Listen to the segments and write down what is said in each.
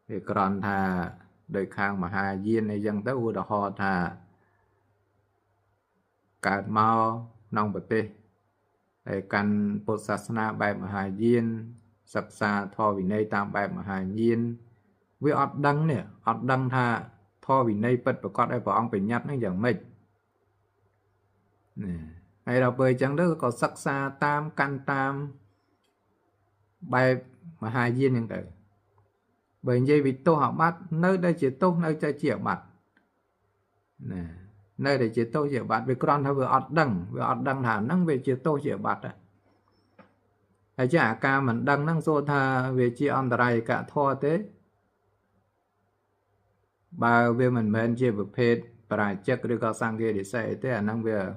vì còn thà đời khang mà hà diên này dân tới u đỏ ho thà cả mau nông bật tê để căn bột sát na bài mà hà diên sập xa thò vì này tam bài mà hà diên với ọt đăng nè ọt đăng thà thò vì này bật và con ai bỏ ông phải nhặt nó dạng mệt nè hay là bởi chẳng đó có sắc xa tam căn tam bài mà hai viên những tử bởi vì vì tôi học bắt nơi đây chỉ tốt nơi cho chịu bắt nè nơi đây chỉ tôi chịu bắt vì con hay vừa ọt đăng thả năng về chỉ tôi chịu bắt á hay chả ca mình đăng năng số tha về chỉ on đài cả thua thế bà về mình chỉ vực phê bà chắc được có sang kia để xe thế năng về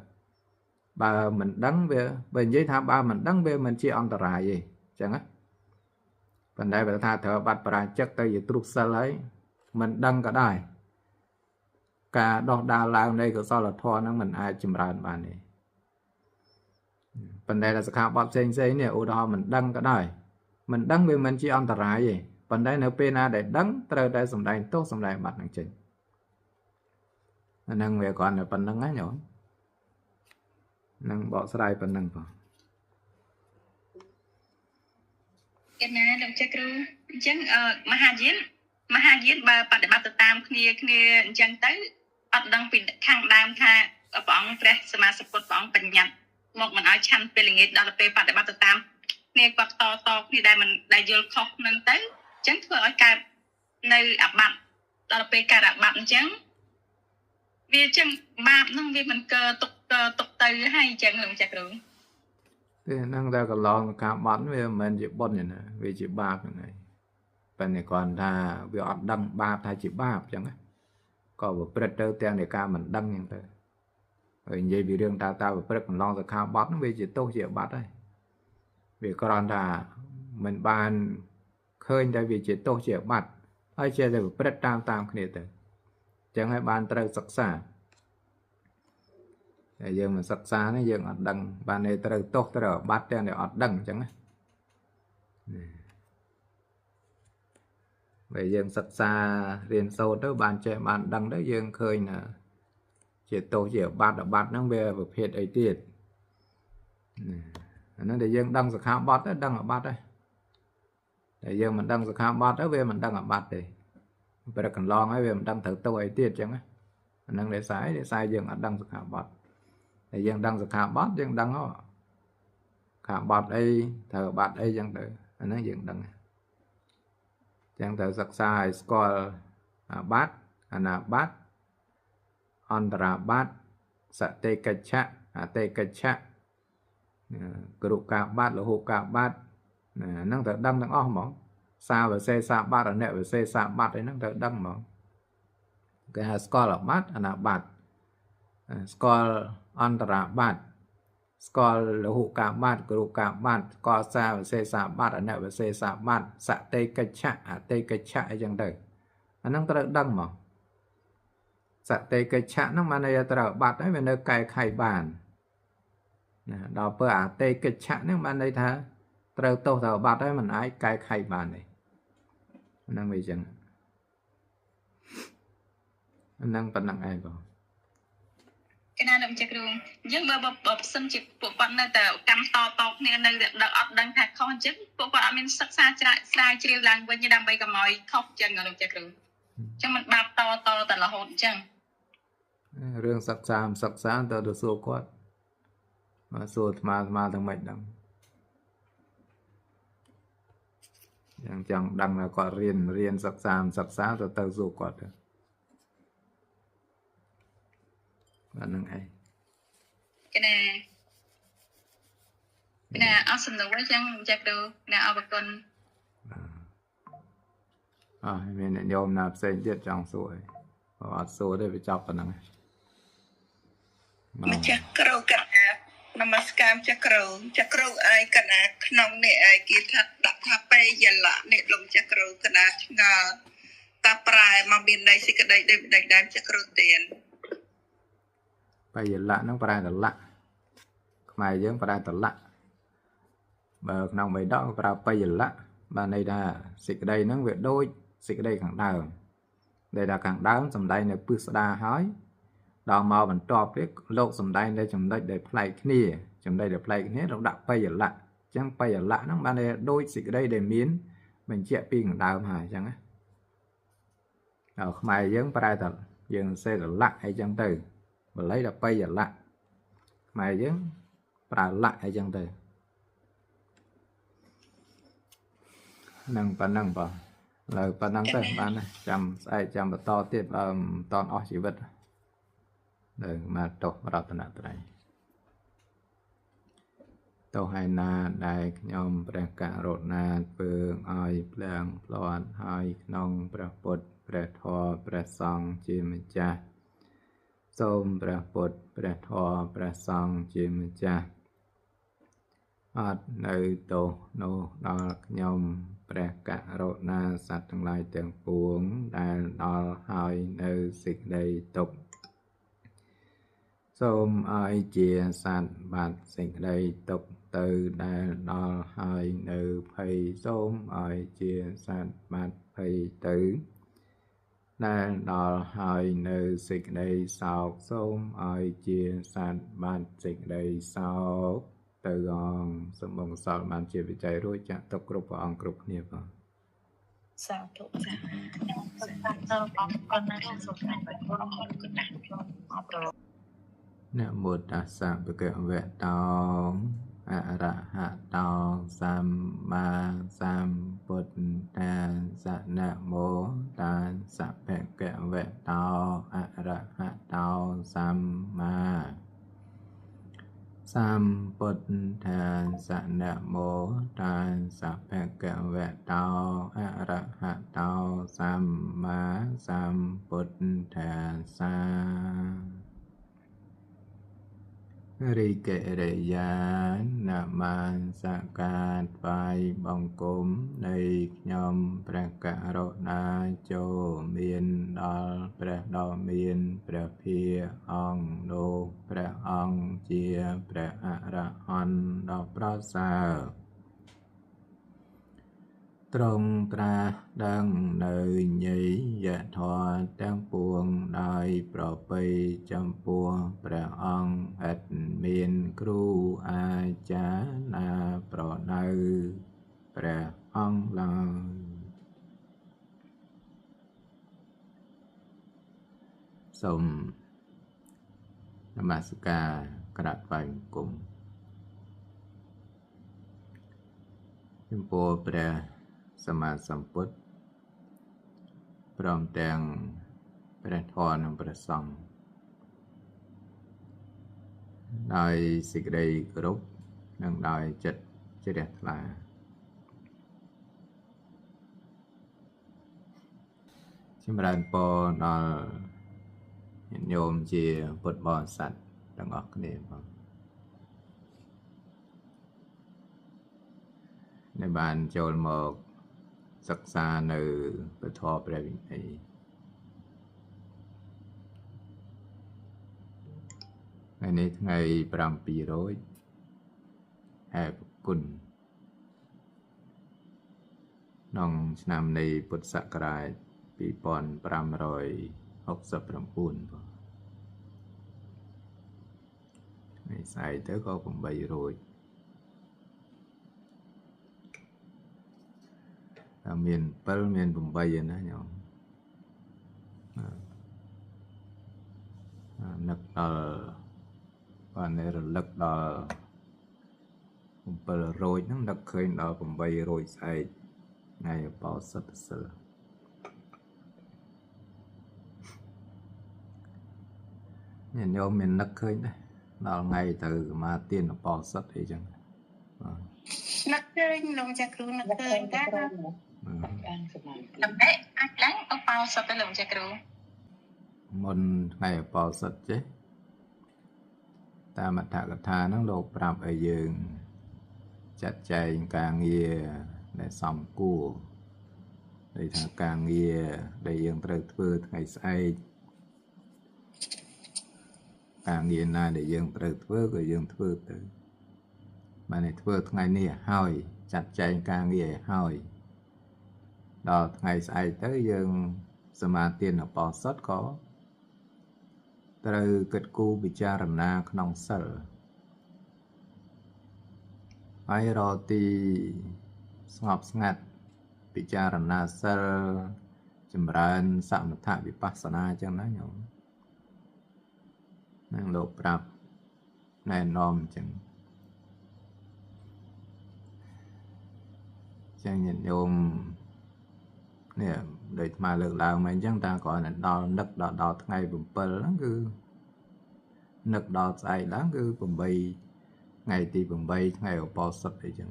bà mình đăng về bên dưới tham ba mình đăng về mình chỉ on đài gì chẳng á phần đây bà tha thở bắt bà chắc tới gì trục sơ lấy mình đăng cả đài cả đo đa lao đây có sao là thua nó mình ai chìm ra bàn này phần đây là sự khác bọt xanh xanh này ô đo mình đăng cả đài mình đăng về mình chỉ on đài gì phần đây nếu pena để đăng tới đây sầm đây tốt sầm đây mặt năng trình năng về còn là phần năng á nhở năng bỏ sai phần năng vào cái này đồng chắc rồi chẳng mà hai diễn bà để bắt tam kia chẳng tới bắt đăng pin khang đam tha ở bỏng pre sama support bỏng bình nhật một mình ở chăn pe linh đó là pe bắt để bắt tam nè quạt to khi đây mình đại vô khóc nâng tới chẳng thừa ở cả nơi ập bạn đó là pe cả ập bạn chẳng vì chẳng ba nâng vì mình cơ tục từ hay chẳng đồng chắc rồi thế năng ra cái lon cả bắn về mình chỉ bận này vì chỉ ba cái này bên này còn là vì họ đăng ba thay chỉ ba chẳng á có một predator tiền để ca mình đăng như thế rồi như vì riêng ta và predator lon ra cả bắn vì chỉ tôi chỉ bắt đây vì còn là mình bàn khơi đây vì chỉ tôi chỉ bắt ai chơi được predator tam cái này thôi chẳng hay bàn tới sắc xa giờ mình sắc xa nó giờ ọt đăng bàn này tới tốt tới bắt tiền để ọt đăng chẳng á vậy giờ sắc xa riêng sâu tới bàn chơi bàn đăng đó giờ khơi nè chỉ tôi chỉ bắt nó về vực hiện ấy tiền nó để giờ đăng sắc khá bắt đó đăng ở bắt đây để giờ mình đăng sắc khá bắt đó về mình đăng ở bắt đây bây giờ cần lo ngay về mình đăng thử tôi ấy tiền chẳng á năng để sai giờ đăng sắc khá bắt để dân đăng được khả bát dân đăng đó khả bát ấy thờ bát ấy dân tự nó dân đăng dân tự sắc sai score bát là bát andra bát sate kacha te kacha group cả bát là hộ cả bát năng tự đăng đăng ôm mỏng sao về xe sa bát ở nè về xe sa bát ấy năng tự đăng mỏng cái score là bát là bát score Andra bát score là hộ cả bát group cả bát score sa và xe sa bát ở nè và xe sa bát sa tê cái chạ chẳng đời nó tự đăng mà sa tê cái chạ nó mà này tự bát đấy về nơi cài khai bàn đó bữa tê cái chạ nó mà này thà tự tô thờ bát đấy mình ai cài khai bàn này năng vì chẳng năng phần năng ai vào cái này đồng chắc rồi nhưng mà bập xâm chỉ bộ phận này từ cam to nên nơi được ọt đăng thạch không chứ bộ phận mình sắc xa sai chiều làng với như đam bay cầm mồi khóc chân rồi đồng chắc rồi cho mình bạp toแต่ละหนจัง เรื่องsắc xa ta được số quát mà số mà thằng mạch đăng chẳng đăng là có riêng sắc xa ta tao số quát được bạn năng ai cái này ở sân đấu với chân chắc được nè ở bậc tuần mình nhôm nạp xây tiết trong suối ở số đây phải chọc vào năng mà chắc cầu cả namaskar chắc cầu ai cả nông nè ai kia thật đặt tháp bay giờ lạ nè lồng chắc cầu cả ngờ ta prai mà bên đây sẽ cái đây chắc cầu tiền bây giờ lạ nó phải là lạ mày giống phải là lạ bờ nông mấy đó phải bây giờ lạ bà này là xịt đây nó việc đôi សេចក្តីខាងដើមដែលថាខាងដើមសំដែងនៅពឹសស្ដាហើយដល់មកបន្ទាប់ទៀតលោកសំដែងនៅចំណុចដែលប្លែកគ្នាចំណុចដែលប្លែកគ្នាเราដាក់បយលៈអញ្ចឹងបយលៈហ្នឹងបានតែដូចសេចក្តីដែលមានបញ្ជាក់ពីខាងដើមហើយអញ្ចឹងណាដល់ខ្មែរយើងប្រែថាយើងសេរលៈអីចឹងទៅបាលីដល់បយលៈខ្មែរយើងប្រើលៈអីចឹងទៅនឹងប៉ុណ្ណឹងបងលើប៉ុណ្ណឹងទៅបានចាំស្អែកចាំបន្តទៀតបើមិនតន់អស់ជីវិតនៅមកទោសរតនត្រ័យទោសឯណាដែលខ្ញុំព្រះករុណាធ្វើឲ្យភ្លៀងផ្លាត់ហើយក្នុងព្រះពុទ្ធព្រះធម៌ព្រះសង្ឃជាម្ចាស់សូមព្រះពុទ្ធព្រះធម៌ព្រះសង្ឃជាម្ចាស់អត់នៅទោសនោះដល់ខ្ញុំព្រះករុណាសត្វទាំងឡាយទាំងពួងដែលដល់ហើយនៅសេចក្តីទុក្ខសូមឲ្យជាសត្វបាត់សេចក្តីទុក្ខទៅដែលដល់ហើយនៅភ័យសូមឲ្យជាសត្វបាត់ភ័យទៅដែលដល់ហើយនៅសេចក្តីសោកសូមឲ្យជាសត្វបាត់សេចក្តីសោកទៅអង្គសូមបងកុសលបានជាវិច័យរួចចាក់ទុកគ្រប់ព្រះអង្គគ្រប់គ្នាបងសាធុចាសូមតាមដល់បងប្អូនណាសូមតាមបងប្អូនគុណណាស់ខ្ញុំអរគុណนะโมตัสสะภะคะวะโตอะระหะโตสัมมาสัมพุทธัสสะนะโมตัสสะภะคะวะโตอะระหะโตสัมมาสัมพุทธัสสะนะโมตัสสะภะคะวะโตอะระหะโตสัมมาสัมพุทธัสสะរីកេរិយានមានសកាតថ្វាយបង្គំនៃខ្ញុំព្រះករុណាចូលមានដល់ព្រះដ៏មានព្រះភាអង្គនោះព្រះអង្គជាព្រះអរហន្តដ៏ប្រសើរទ្រង់ត្រាស់ដឹងនៅញយធម៌ទាំងពួងដោយប្រពៃចំពោះព្រះអង្គឥតមានគ្រូអាចារ្យណាប្រដៅព្រះអង្គឡើយសូមនមស្ការក្រាបថ្វាយបង្គំចំពោះព្រះសម្មាសម្ពុទ្ធព្រមទាំងព្រះធម៌និងព្រះសង្ឃដោយសេចក្តីគោរពនិងដោយចិត្តជ្រះថ្លាចម្រើនពរដល់ញាតិញោមជាពុទ្ធបរិស័ទទាំងអស់គ្នាបងដែលបានចូលមកសិក្សានៅពធព្រះវិន័យថ្ងៃនេះថ្ងៃ700ហេតុគុណក្នុងឆ្នាំនៃពុទ្ធសករាជ2569ថ្ងៃស្អែកទៅក៏800មាន7មាន8ឯណាញោមនឹកដល់បានរលឹកដល់700ហ្នឹងនឹកឃើញដល់800ស្អែកថ្ងៃបោសិទ្ធសិលញោមមាននឹកឃើញដែរដល់ថ្ងៃទៅសមាទានបោសិទ្ធអីចឹងនឹកឃើញលោកចាគ្រូនឹកឃើញដែរដើម្បីអាចឡើងអបោសិទ្ធទៅលោកចាគ្រូមុនថ្ងៃអបោសិទ្ធចេះតាមអត្ថកថាហ្នឹងលោកប្រាប់ឲ្យយើងចាត់ចែងការងារដែលសមគួរដូចថាការងារដែលយើងត្រូវធ្វើថ្ងៃស្អែកការងារណាដែលយើងត្រូវធ្វើក៏យើងធ្វើទៅបានតែធ្វើថ្ងៃនេះឲ្យចាត់ចែងការងារឲ្យហើយ ដល់ថ្ងៃស្អែកទៅយើងសមាទានឧបោសថក៏ត្រូវគិតគូរពិចារណាក្នុងសិលហើយរកទីស្ងប់ស្ងាត់ពិចារណាសិលចម្រើនសមថវិបស្សនាចឹងណាញោមនឹងលោកប្រាប់ណែនាំចឹងចឹងញាតិញោមនេះដូចអាលើកឡើងមកអញ្ចឹងតាគ្រាន់តែដល់នឹកដល់ថ្ងៃ7ហ្នឹងគឺនឹកដល់ស្អែកឡើងគឺ8ថ្ងៃទី8ថ្ងៃឧបោសថអីចឹង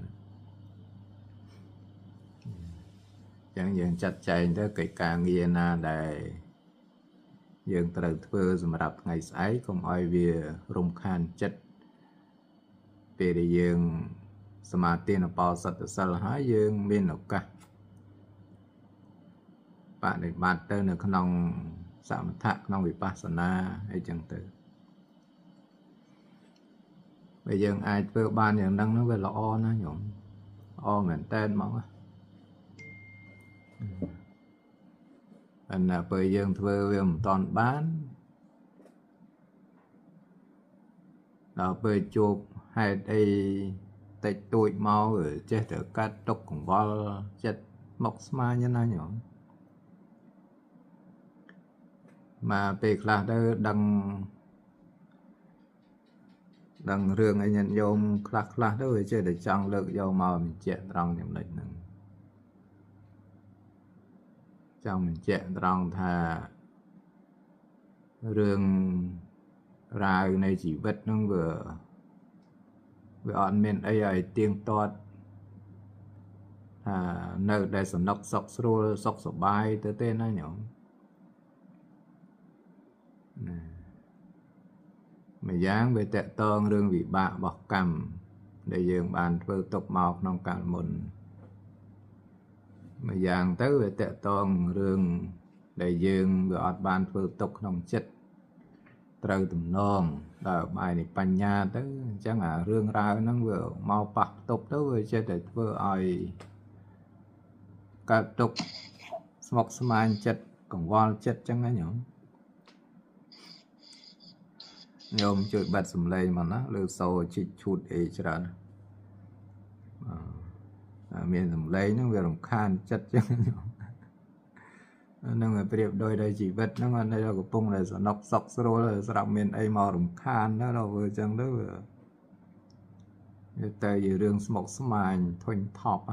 ចឹងយើងចាត់ចែងទៅកិច្ចការងារណាដែលយើងត្រូវធ្វើសម្រាប់ថ្ងៃស្អែកកុំឲ្យវារំខានចិត្តពេលដែលយើងសមាទានឧបោសថសិលហើយយើងមានឱកាសបដិបត្តិទៅនៅក្នុងសមថៈក្នុងវិបស្សនាអីចឹងទៅបើយើងអាចធ្វើបានយ៉ាងហ្នឹងវាល្អណាស់ញោមល្អមែនតើហ្មងណាពេលយើងធ្វើវាមិនតាន់បានដល់ពេលជួបហេតុអីតិចតួចមកចេះតែកាត់ទុកកង្វល់ចិត្តមកស្មាញណាញោមមកពេលខ្លះទៅដឹងរឿងអីញាតិញោមខ្លះទៅវាចេះតែចង់លើកយកមកបញ្ជាក់ត្រង់ចំណុចហ្នឹងចង់បញ្ជាក់ត្រង់ថារឿងរ៉ាវនៃជីវិតហ្នឹងវាអត់មានអីឲ្យទៀងទាត់ថានៅដែលសំណុកសុខស្រួលសុខសប្បាយទៅទេណាញោមម្យ៉ាងវាតកតងរឿងវិបាករបស់កម្មដែលយើងបានធ្វើទុកមកក្នុងកាលមុនម្យ៉ាងទៅវាតកតងរឿងដែលយើងវាអត់បានធ្វើទុកក្នុងចិត្តត្រូវទំនងដល់បាយនៃបញ្ញាទៅអញ្ចឹងអារឿងរ៉ាវហ្នឹងវាមកប៉ះផ្ទប់ទៅវាចេះតែធ្វើឲ្យកើតទុកស្មុគស្មាញចិត្តកង្វល់ចិត្តអញ្ចឹងណាញោមជួយបិទសំឡេងមកណាលើសូជីកឈូតអីច្រើនមានសំឡេងហ្នឹងវារំខានចិត្តអញ្ចឹងញោមហ្នឹងឲ្យប្រៀបដូចជីវិតហ្នឹងអត់នៅកំពុងតែសនុកសុខស្រួលស្រាប់មានអីមករំខានទៅដល់វាអញ្ចឹងទៅវាតែជារឿងស្មុគស្មាញធុញថប់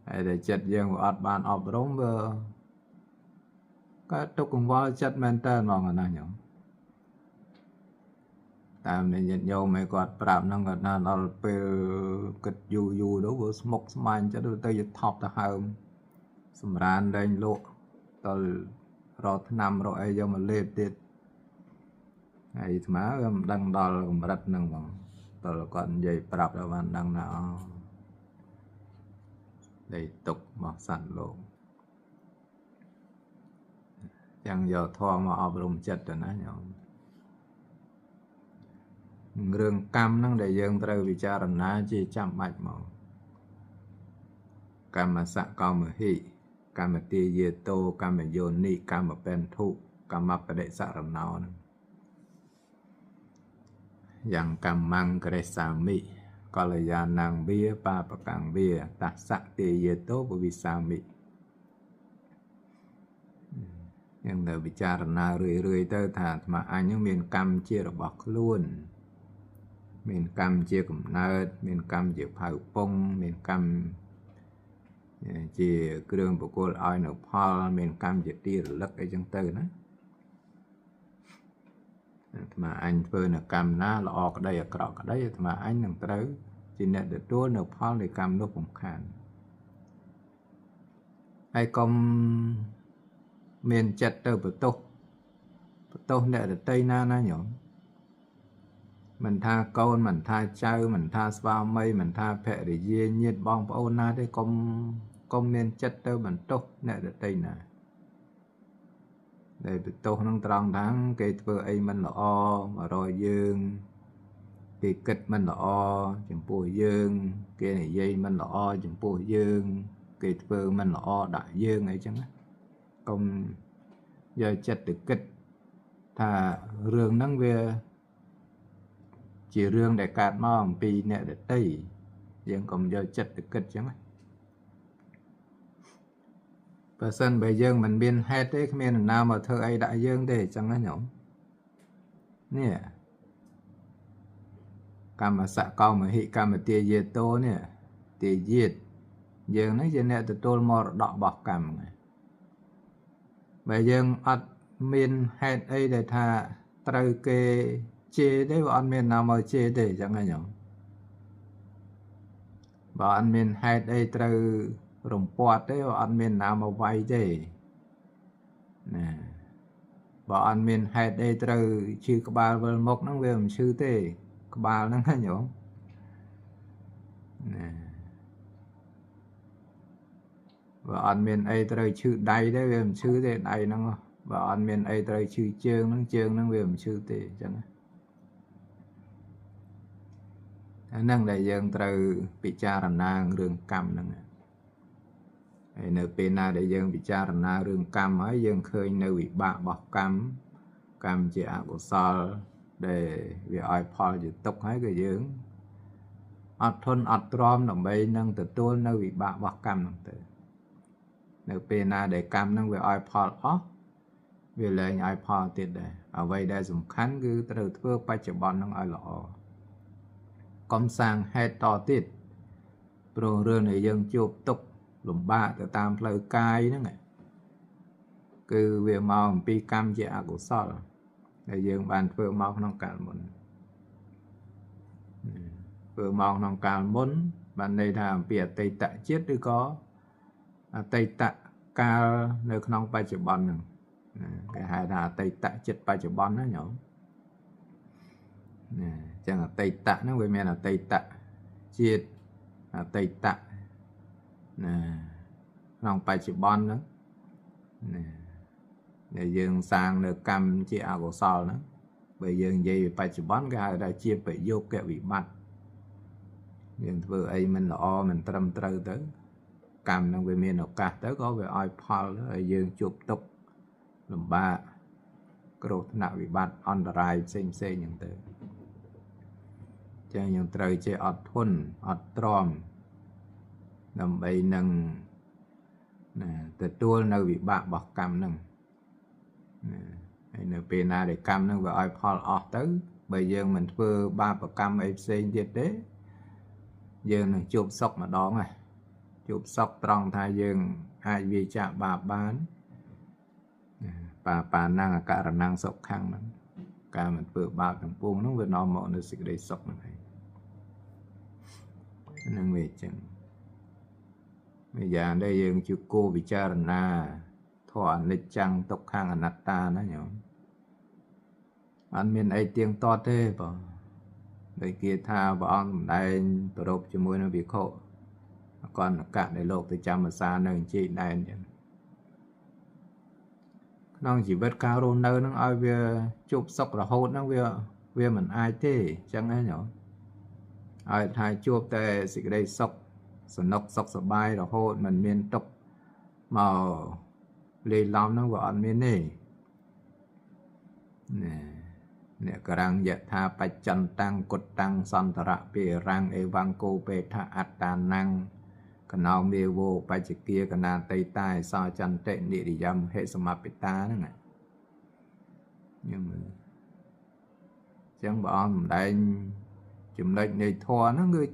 ហើយតែចិត្តយើងវាអត់បានអប់រំវាកើតទុកកង្វល់ចិត្តមែនតើហ្មងណាញោមតាមនៃញាតិញោមឯគាត់ប្រាប់ហ្នឹងគាត់ថាដល់ពេលគិតយូរទៅវាស្មុគស្មាញចិត្តទៅជាថប់ទៅហើមសម្រានលែងលក់ដល់រកថ្នាំរកអីយកមកលេបទៀតហើយអាត្មាវាមិនដឹងដល់កម្រិតហ្នឹងហ្មងដល់គាត់និយាយប្រាប់ដល់បានដឹងថាអូដីទុកមកសត្វលោកចាំយកធម៌មកអប់រំចិត្តទៅណាញោមរឿងកម្មហ្នឹងដែលយើងត្រូវពិចារណាជាចាំបាច់មកកម្មសកម្មហិកម្មទាយតោកម្មយោនិកម្មបេនធុកម្មបដិសរណោហ្នឹងយ៉ាងកម្មង្ករេសាមិកល្យាណងវាបាបកੰវាតសៈទាយតោបវិសាមិយ៉ាងទៅពិចារណារឿយទៅថាអាត្មាអញហ្នឹងមានកម្មជារបស់ខ្លួនមានកម្មជាកំណើតមានកម្មជាផៅពងមានកម្មជាគ្រឿងបកលឲ្យនៅផលមានកម្មជាទីរលឹកអីចឹងទៅណាអាត្មាអញធ្វើនៅកម្មណាល្អក្តីអាក្រក់ក្តីអាត្មាអញនឹងត្រូវជាអ្នកទទួលនៅផលនៃកម្មនោះពំខានហើយកុំមានចិត្តទៅបន្ទោសអ្នកដទៃណាណាញោមមិនថាកូនមិនថាចៅមិនថាស្វាមីមិនថាភរិយាញាតិបងប្អូនណាទេកុំមានចិត្តទៅបន្ទោសអ្នកដទៃណាដែលបន្ទោសនឹងត្រង់ថាគេធ្វើអីមិនល្អមករកយើង គេគិតមិនល្អចំពោះយើងគេនិយាយមិនល្អចំពោះយើងគេធ្វើមិនល្អដាក់យើងអីចឹងណាកុំយកចិត្តទៅគិតថារឿងហ្នឹងវាជារឿងដែលកើតមកអំពីអ្នកដទៃយើងកុំយកចិត្តទៅគិតចឹងណាបើសិនបើយើងមិនមានហេតុទេគ្មាននរណាមកធ្វើអីដាក់យើងទេចឹងណាញោមនេះកម្មសកោមហិកម្មទាយាតោនេះទាយាតយើងនេះជាអ្នកទទួលមរតករបស់កម្មហ្នឹងបើយើងអត់មានហេតុអីដែលថាត្រូវគេជេរទេបើអត់មានណាមកជេរទេចឹងហ្នឹងញោមបើអត់មានហេតុអីត្រូវរំពាត់ទេបើអត់មានណាមកវាយទេណាបើអត់មានហេតុអីត្រូវឈឺក្បាលវិលមុខហ្នឹងវាមិនឈឺទេក្បាលហ្នឹងណាញោមណាបើអត់មានអីត្រូវឈឺដៃទេវាមិនឈឺទេដៃហ្នឹងបើអត់មានអីត្រូវឈឺជើងហ្នឹងវាមិនឈឺទេអញ្ចឹងអាហ្នឹងដែលយើងត្រូវពិចារណារឿងកម្មហ្នឹងហើយនៅពេលណាដែលយើងពិចារណារឿងកម្មហើយយើងឃើញនៅវិបាករបស់កម្មជាអកុសលដែលវាឲ្យផលជាទុក្ខហើយគឺយើងអត់ធន់អត់ទ្រាំដើម្បីនឹងទទួលនៅវិបាករបស់កម្មហ្នឹងទៅនៅពេលណាដែលកម្មហ្នឹងវាឲ្យផលអស់វាលែងឲ្យផលទៀតដែរអ្វីដែលសំខាន់គឺត្រូវធ្វើបច្ចុប្បន្នហ្នឹងឲ្យល្អកុំសាងហេតុតទៀតព្រោះរឿងដែលយើងជួបទុក្ខលំបាកទៅតាមផ្លូវកាយហ្នឹងគឺវាមកអំពីកម្មជាអកុសលដែលយើងបានធ្វើមកក្នុងកាលមុនធ្វើមកក្នុងកាលមុនបានន័យថាអំពីអតីតជាតិឬក៏អតីតកាលនៅក្នុងបច្ចុប្បន្នហ្នឹងគេហៅថាអតីតចិត្តបច្ចុប្បន្នណាញោមណាអញ្ចឹងអតីតហ្នឹងវាមានអតីតជាតិអតីតណាក្នុងបច្ចុប្បន្នហ្នឹងណាដែលយើងសាងនៅកម្មជាអកុសលហ្នឹងបើយើងនិយាយពីបច្ចុប្បន្នគេហៅថាជាប្រយោគវិបត្តិយើងធ្វើអីមិនល្អមិនត្រឹមត្រូវទៅកម្មហ្នឹងវាមានឱកាសទៅក៏វាឲ្យផលហើយយើងជួបទុក្ខលំបាកគ្រោះថ្នាក់វិបត្តិអន្តរាយផ្សេងហ្នឹងទៅចឹងយើងត្រូវចេះអត់ធន់អត់ទ្រាំដើម្បីនឹងទទួលនៅវិបាករបស់កម្មហ្នឹងហើយនៅពេលណាដែលកម្មហ្នឹងវាឲ្យផលអស់ទៅបើយើងមិនធ្វើបាបកម្មអីផ្សេងទៀតទេយើងនឹងជួបសុខម្ដងហើយជួបសុខត្រង់ថាយើងអាចវាចាកបាបបានបាណាំងអករណังសុខខាងហ្នឹងការមិនធ្វើបាបទាំងពួងហ្នឹងវានាំមកនៅសេចក្តីសុខហ្នឹងហើយហ្នឹងវាអញ្ចឹងម្យ៉ាងដែលយើងជួបគោពិចារណាធម៌អនិច្ចំទុក្ខំអនត្តាណាញោមអត់មានអីទៀងទាត់ទេបងដូចគេថាព្រះអង្គសម្ដែងប្រពជាមួយនឹងវិខុអកណ្ណកៈដែលលោកទៅចាំភាសានៅជីដែនអញ្ចឹងក្នុងជីវិតការរស់នៅនឹងឲ្យវាជួបសុខរហូតហ្នឹងវាមិនអាចទេអញ្ចឹងណាញោមឲ្យថាជួបតែសេចក្តីសុខសនុកសុខសប្បាយរហូតមិនមានទុក្ខមកលេឡំហ្នឹងវាអត់មានទេអ្នកករាំងយថាបច្ចន្តាំងគុតតាំងសន្តរៈពេរាំងអេវង្គោបេថាអត្តានੰកណោមេវោបច្ចគាកណាតៃតាយសោចន្តិនិរិយមហេសមបិតាហ្នឹងខ្ញុំមើលចឹងព្រះអង្គសម្ដែងចំណុចនៃធម៌ហ្នឹងគឺ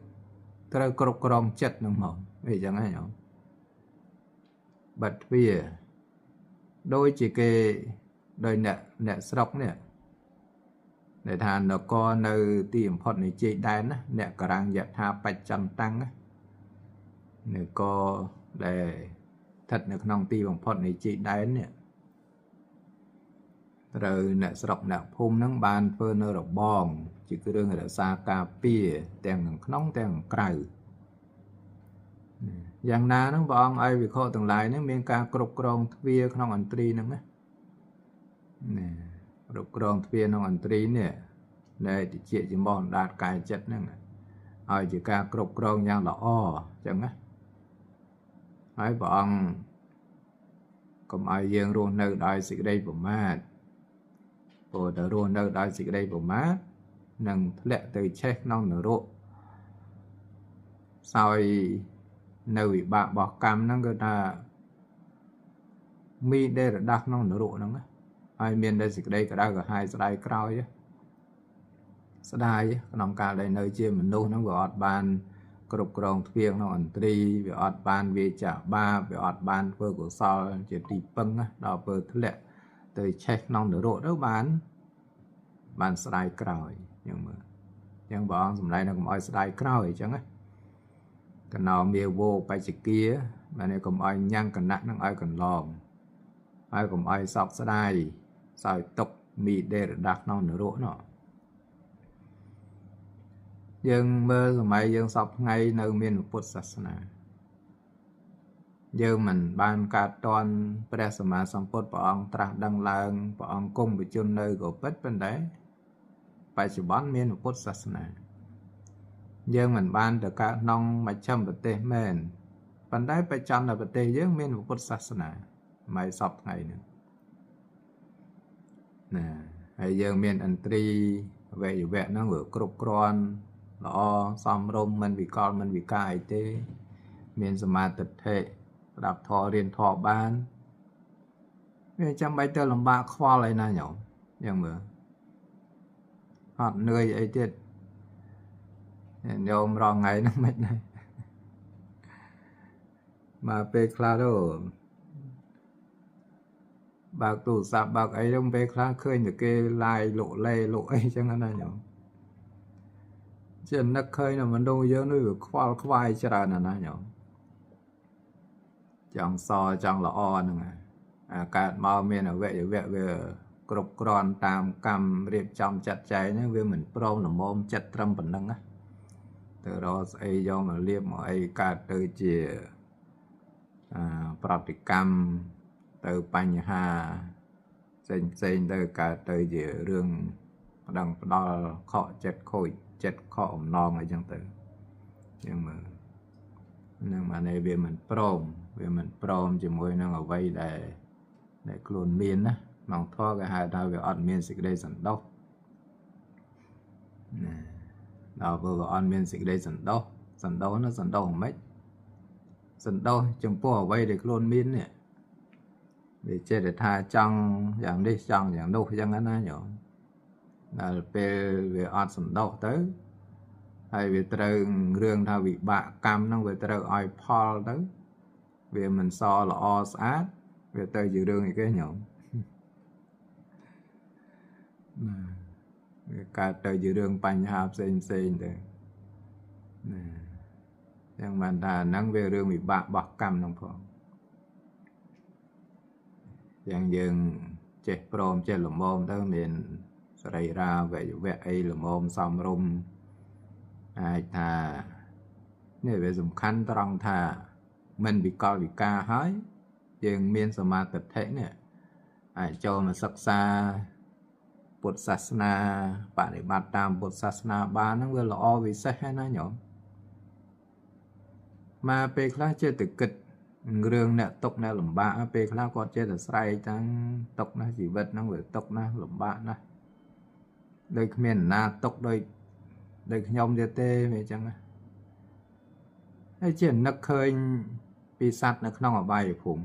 ត្រូវគ្រប់គ្រងចិត្តហ្នឹងមកវាចឹងហ្នឹងញោមបាត់ទ្វាដូចជាគេដោយអ្នកស្រុកនេះដែលថានគរនៅទីបំផុតនៃជ័យដែនណាអ្នកករាំងយថាបច្ចន្តាំងនគរដែលស្ថិតនៅក្នុងទីបំផុតនៃជ័យដែននេះត្រូវអ្នកស្រុកអ្នកភូមិហ្នឹងបានធ្វើនៅរបងជាគ្រឿងរក្សាការពារទាំងក្នុងទាំងក្រៅយ៉ាងណាហ្នឹងព្រះអង្គឲ្យវិខទាំងឡាយហ្នឹងមានការគ្រប់គ្រងទ្វារក្នុងអន្ត្រីហ្នឹងណាគ្រប់គ្រងទ្វារក្នុងអន្ត្រីនេះ để chị chỉ mong đạt cái chất năng ai chỉ ca cục krong nhang là o chẳng á hãy bọn cũng ai dương luôn nơi đại sự đây của mát của đời luôn nơi đại sự đây của mát nâng lệ từ chết non nở độ sau nơi bị bạn bỏ cam nó người ta mi đây là đắc non nở độ nó ai miền đây sự đây cả đây cả hai sẽ đây cao chứ sẽ đây nòng cả đây nơi chia mình đâu nó gọi bàn cục krong phiền nó ẩn tri về ọt bàn về trả ba về ọt bàn vừa của sau chỉ đi bưng đó vừa lệ từ check non nở độ đó bàn slide còi nhưng bọn dùng đây nó cũng ai slide còi chẳng á cái nào miêu vô bay chỉ kia mà này cũng ai nhang cần nặng nó ai cần lòm ai cũng ai sọc slide sai tục mì để đặt non nở độ nó dương mơ máy dương sọc ngay nơi miền Phật sát na dương mình ban cả toàn Phật Sama Samput bảo ông tra đăng lang bảo ông cung bị chôn nơi của Phật bên đấy phải chỉ bán miền Phật sát na dương mình ban được cả nông mà chăm vật tê men bên đấy phải chăm là vật tê dương miền Phật sát na máy sọc ngay nữa nè hay dương miền anh tri về vẹn nó vừa cục con đó xong rôm mình bị con mình bị cài tê miền Sama tịch hệ đạp thọ riêng thọ ban vì chẳng bay tơ làm ba khoa lại na nhổ nhưng mà họ nơi ấy tiết nhôm rong ngày nó mệt này mà pe claro bạc tủ sạp bạc ấy đông pe cla khơi được cái lai lộ lê lộ ấy chẳng hạn này nhổ trên nó khơi là mình đâu nhớ nó khoa khoai chả là na nhổ chẳng so chẳng là o nữa cả màu miền ở vậy về cục tròn tam cầm riệp trong chặt cháy nó về mình prom là mồm chặt trăm phần năng á từ đó ấy do mà liệp mà ấy cả từ chỉ practicum từ bánh hà sen từ cả từ chỉ riêng đằng đó khó chặt khó non ở trong từ nhưng mà này về mình prom chỉ môi nó ở vây để clone miên á mong thoa cái hai ta về on miên xịt đây sẵn đâu đó vừa on miên xịt đây sẵn đâu nó sẵn đâu không mấy sẵn đâu chúng po ở vây để clone miên nè để chơi để tha trong dạng đi trong dạng đâu chẳng ngắn á nhở là về on sẵn đâu tới hay về từ riêng thao bị bạ cam nó về từ ai Paul tới về mình so là o sát về từ dự đường cái nhộng cả từ dự đường bánh hạp xên rồi nhưng mà ta nắng về riêng bị bạ bọc cam nông phong dạng dừng chết prom chết lùm ôm tới miền xảy ra về ấy lùm ôm xong rung ai thà nếu về dùng khăn trong thà mình bị coi bị ca hỏi nhưng miền Sama tịch thể nè ai cho mà sắc xa Phật sát na bạn để bắt tam Phật sát na ba nó vừa là o vì sách hay nó nhỏ mà pe khá chơi từ kịch riêng nè tộc nè lùm ba pe khá còn chơi từ say tăng tộc nó chỉ vật nó vừa tộc nó lùm ba nè đây miền na tộc đây nhom giờ tê vậy chẳng hay chuyện nó khơi bị sát nó không ở bài phụng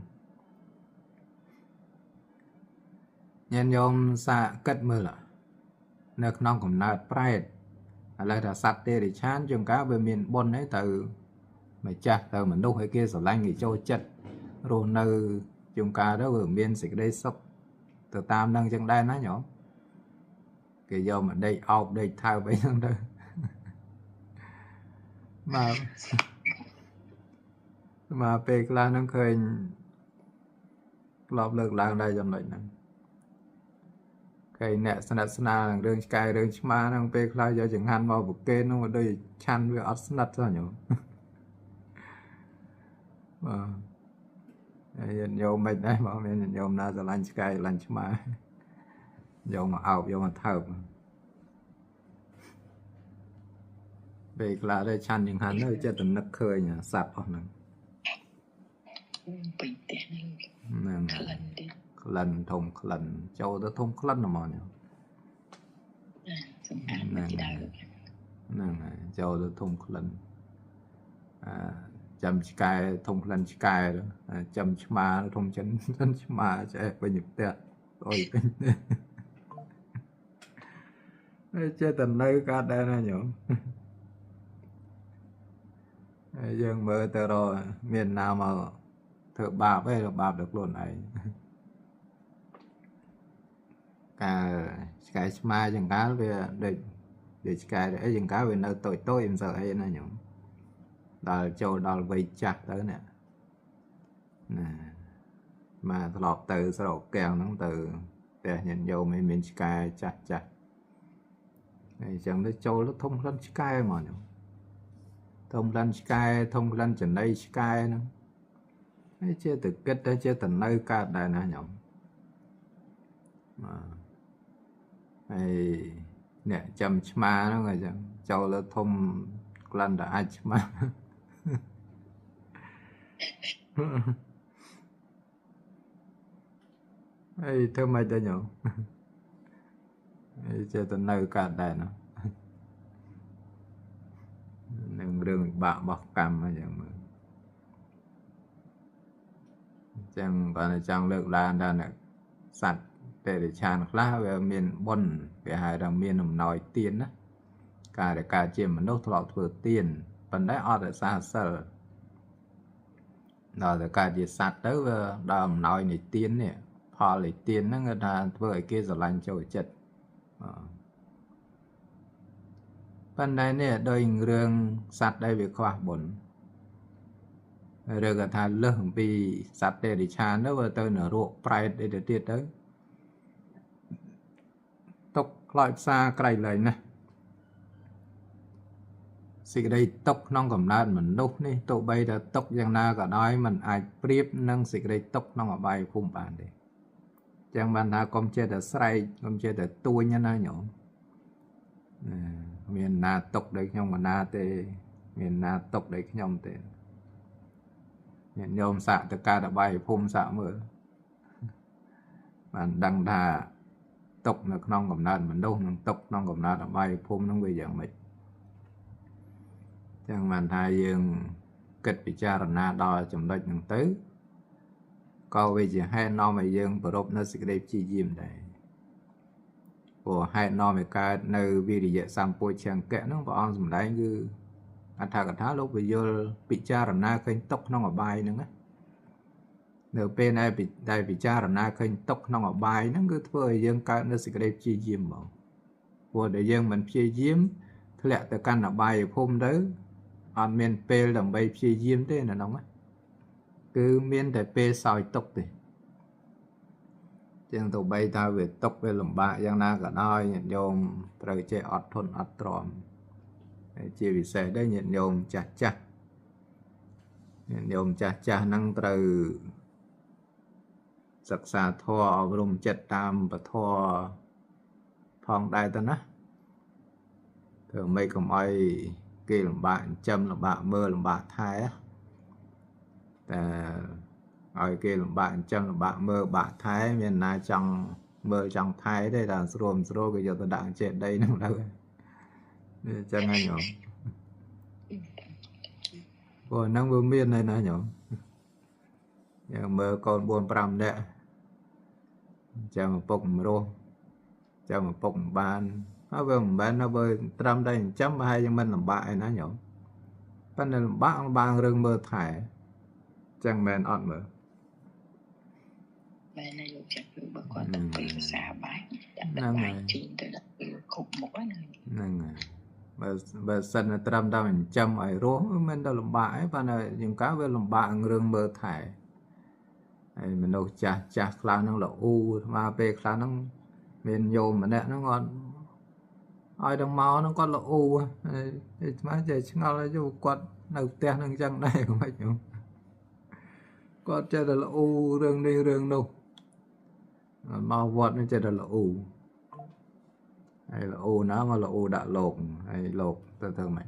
nhân nhom xa cất mưa là nó không còn nạt pride lại là sát tê để chán trong cá về miền bồn ấy từ mà chặt từ mình đâu hay kia sầu lanh thì trôi chật rồi nơi trong cá đó ở miền xịt đây sốc từ tam đang trong đây nó nhỏ cái do mà đây ao đây thao vậy không đâu mà pe là nó khơi lọp lực lang đây trong này nè cái nè sana đường sky đường chma năng pe là do chẳng hạn vào một kê nó đây chăn với osnut sao nhỉ vô mình đấy mà mình vô na giờ lunch sky lunch chma vô mà ao vô mà thơm ពេលខ្លះដែរឆាន់យ៉ាងហាន់ទៅចិត្តតែនឹកឃើញសัตว์អស់ហ្នឹង ពេញផ្ទះហ្នឹង ហ្នឹង ក្លិនទៀត ក្លិនធំក្លិនចូលទៅធំក្លិនហ្មងហ្នឹង សំអាតមកដៅ ហ្នឹងហើយចូលទៅធំក្លិនចាំឆ្កែធំក្លិនឆ្កែចាំឆ្មាធំចិនឆ្មាចេះពេញផ្ទះអុយពេញចេះតែនៅកើតដែរណាញោមហើយយើងមើលទៅរកមានណាមកធ្វើបាបឯងបាបដល់ខ្លួនឯងការឆ្កែឆ្មាចង្កាលវាដូចឆ្កែអីចង្កាលវានៅតូចមិនសូវអីណាញោមដល់ចូលដល់វ័យចាស់ទៅណាមកធ្លាប់ទៅស្រោកកែងហ្នឹងទៅផ្ទះញាតិញោមមានឆ្កែចាស់ហើយអញ្ចឹងទៅចូលទៅធំក្លិនឆ្កែហ្មងញោមធំក្លិនឆ្កែធំក្លិនចំណីឆ្កែហ្នឹងហើយជាទៅគិតទៅជាទៅនៅកើតដែរណាញោមហើយអ្នកចាំឆ្មាហ្នឹងអញ្ចឹងចូលទៅធំក្លិនតែអាចឆ្មាហើយធ្វើម៉េចទៅញោមហើយចេះតែនៅកើតដែរណានឹងរឿងវិបាករបស់កម្មអញ្ចឹងមើលអញ្ចឹងគាត់ចង់លើកឡើងថាអ្នកសត្វទេរិឆានខ្លះវាមានបុណ្យគេហៅថាមានអំណោយទានណាការដែលកើតជាមនុស្សធ្លាប់ធ្វើទានប៉ុន្តែអត់រក្សាសិលដល់តែកើតជាសត្វទៅវាដល់អំណោយនៃទាននេះផលនៃទានហ្នឹងគេថាធ្វើឲ្យគេស្រឡាញ់ចូលចិត្តប៉ុន្តែនេះដោយរឿងសត្វដែលវាខ្វះបុណ្យឬក៏ថាលើសអំពីសត្វទេរិឆានទៅទៅនរកប្រែតអីទៅទៀតទៅຕົកខ្លោចផ្សាក្រៃលែងណាស់សេចក្តីຕົកក្នុងកំណើតមនុស្សនេះទោះបីតែຕົកយ៉ាងណាក៏ដោយมันអាចប្រៀបនឹងសេចក្តីຕົកក្នុងអបាយភូមិបានទេចឹងបានថាកុំចេះតែស្រែកកុំចេះតែទួញណាញោមមានណាຕົកដូចខ្ញុំកណាទេមានណាຕົកដូចខ្ញុំទេញាតិញោមសាក់ទៅកើតអបាយភូមិសាក់មើលបានដឹងថាຕົកនៅក្នុងកំណើតមនុស្សនិងຕົកក្នុងកំណើតអបាយភូមិនឹងវាយ៉ាងម៉េចចឹងបានថាយើងគិតពិចារណាដល់ចំណុចហ្នឹងទៅក៏វាជាហេតុនាំឲ្យយើងប្រពនៅសេចក្តីព្យាយាមដែរព្រោះហេតុនាំឲ្យកើតនៅវិរិយសម្ពោឆង្គៈហ្នឹងព្រះអង្គសម្ដែងគឺអត្ថកថាលោកពយល់ពិចារណាឃើញຕົកក្នុងអបាយហ្នឹងណានៅពេលដែលពិចារណាឃើញຕົកក្នុងអបាយហ្នឹងគឺធ្វើឲ្យយើងកើតនៅសេចក្តីព្យាយាមហ្មងព្រោះតែយើងមិនព្យាយាមធ្លាក់ទៅកាន់អបាយភូមិទៅអត់មានពេលដើម្បីព្យាយាមទេនៅក្នុងគឺមានតែពេលសោយទុកទេចឹងទៅបីថាវាទុកវាលំបាកយ៉ាងណាក៏ដោយញាតិញោមត្រូវចេះអត់ធន់អត់ទ្រាំហើយជាពិសេសដែរញាតិញោមចាស់ញាតិញោមចាស់ហ្នឹងត្រូវសិក្សាធម៌អប់រំចិត្តតាមពធផងដែរទៅណាធ្វើម៉េចកុំឲ្យគេលំបាកចិញ្ចឹមលំបាកមើលលំបាកថែតែឲ្យគេលំបាកចិញ្ចឹមលំបាកមើលបាក់ថែមានណាចង់មើលចង់ថែទេតែស្រួលគេយកទៅដាក់ចេះដីហ្នឹងទៅអញ្ចឹងហើយញោមព្រោះហ្នឹងវាមានហើយណាញោមយើងមើលកូន 4-5 នាក់ចាំឪពុកម្រោះចាំឪពុកមិនបានហើយវាមិនមែនថាបើត្រឹមតែចិញ្ចឹមប្រហែលជាមិនលំបាកឯណាញោមប៉ុន្តែលំបាករឿងមើលថែចឹងមែនអត់មើលមែនណាលោកចាក់គឺបើគាត់ទៅពីភាសាបាយដាក់បាយជីទៅដាក់គ្រប់មុខហ្នឹងហើយបើសិនតែត្រឹមតែចិញ្ចឹមឲ្យរស់មិនទៅលំបាកឯងប៉ុន្តែយើងកាលវាលំបាករឿងមើលថែហើយមនុស្សចាស់ខ្លះហ្នឹងល្អស្មាពេលខ្លះហ្នឹងមានញោមម្នាក់ហ្នឹងគាត់ឲ្យដល់មកហ្នឹងគាត់ល្អហើយស្មាចេះឆ្ងល់ឲ្យគាត់នៅផ្ទះហ្នឹងអញ្ចឹងដែរមិនខ្មិចហ្នឹងគាត់ចេះតែល្អរឿងនេះរឿងនោះមកវត្តនេះចេះតែល្អហើយល្អណាស់មកល្អដាក់លោកហើយលោកទៅធ្វើម៉េច